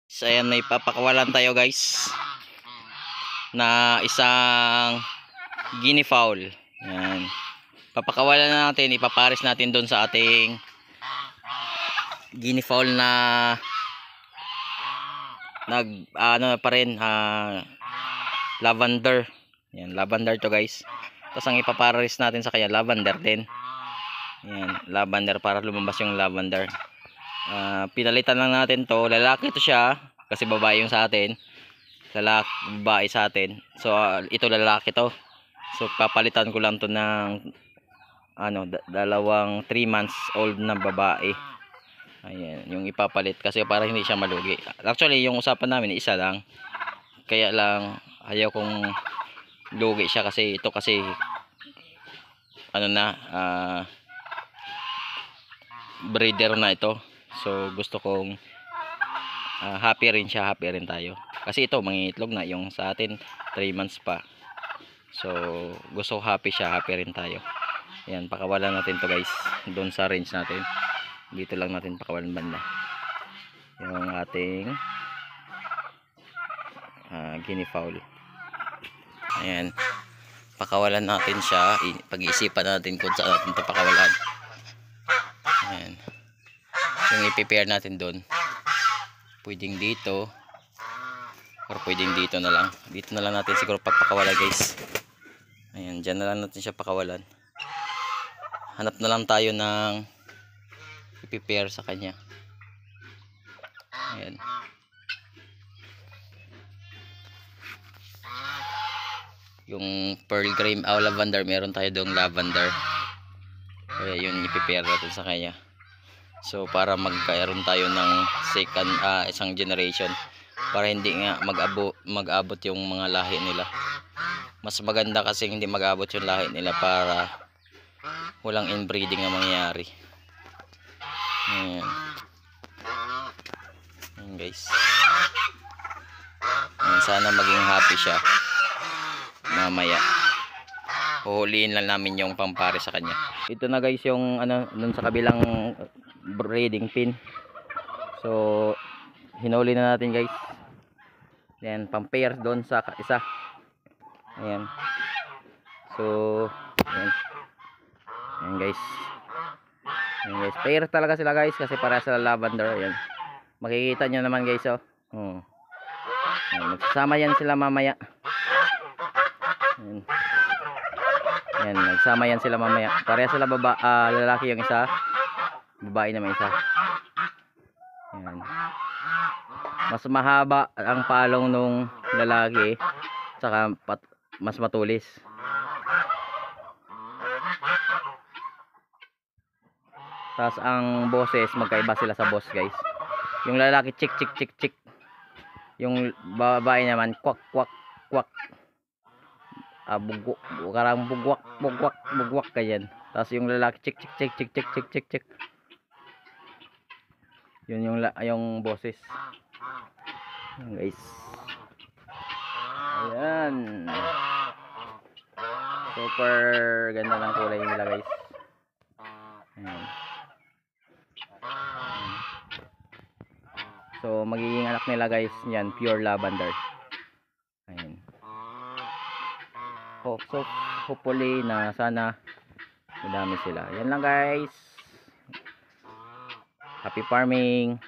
So ayan, may papakawalan tayo guys na isang guinea fowl. Ayan. Papakawalan na natin, ipapares natin doon sa ating guinea fowl na ano pa rin, lavender. Ayan, lavender to guys. Tapos ang ipapares natin sa kanya, lavender din. Ayan, lavender para lumabas yung lavender. Pinalitan lang natin to, lalaki to siya kasi babae yung sa atin, babae sa atin. So ito lalaki to, so papalitan ko lang to ng dalawang 3 months old na babae. Ayan yung ipapalit kasi para hindi siya malugi. Actually yung usapan namin isa lang, kaya lang ayaw kong lugi siya kasi ito kasi breeder na ito. So gusto kong happy rin siya, happy rin tayo. Kasi ito mangingitlog na, yung sa atin 3 months pa. So gusto ko happy siya, happy rin tayo. Ayan, pakawalan natin to guys. Doon sa range natin. Dito lang natin pakawalan banda. Yung ating guinea fowl. Ayan. Pakawalan natin siya. Pag-iisipan natin kung saan natin ito pakawalan. Ayan. Yung i-prepare natin doon, pwedeng dito or pwedeng dito na lang. Dito na lang natin siguro pagpakawalan guys. Ayan, dyan na lang natin siya pakawalan. Hanap na lang tayo ng i-prepare sa kanya. Ayan. Yung pearl cream lavender, meron tayo doong lavender. Kaya yun i-prepare natin sa kanya. So para magkaroon tayo ng second isang generation, para hindi nga mag-abot yung mga lahi nila. Mas maganda kasi hindi mag-abot yung lahi nila para walang inbreeding na mangyayari. Ayan. Ayan guys. Ayan, sana maging happy siya mamaya. Huhuliin lang namin yung pampare sa kanya. Ito na guys yung dun sa kabilang breeding pin. So hinuli na natin guys. Then pampair doon sa isa. Ayan. So ayan. Ayan guys. Ayan guys. Pair talaga sila guys kasi para sa lavender. Ayan. Makikita nyo naman guys oh. Ayan. Magsasama yan sila mamaya. Ayan. Ayan, nagsama yan sila mamaya. Pareha sila lalaki yung isa, babae naman isa. Ayan. Mas mahaba ang palong nung lalaki, saka mas matulis. Tapos ang boses, magkaiba sila sa boss guys. Yung lalaki chik chik chik chik. Yung babae naman kwak kwak kwak. Karang bugwak bugwak bugwak kayan. Tapos yung lalaki chik chik chik chik chik chik chik chik. Yun yung boses. Ayan guys. Ayan. Super ganda ng kulay nila guys. Ayan. So magiging anak nila guys yan, pure lavender. Ayan. So hopefully na sana madami sila. Yan lang guys. Happy farming.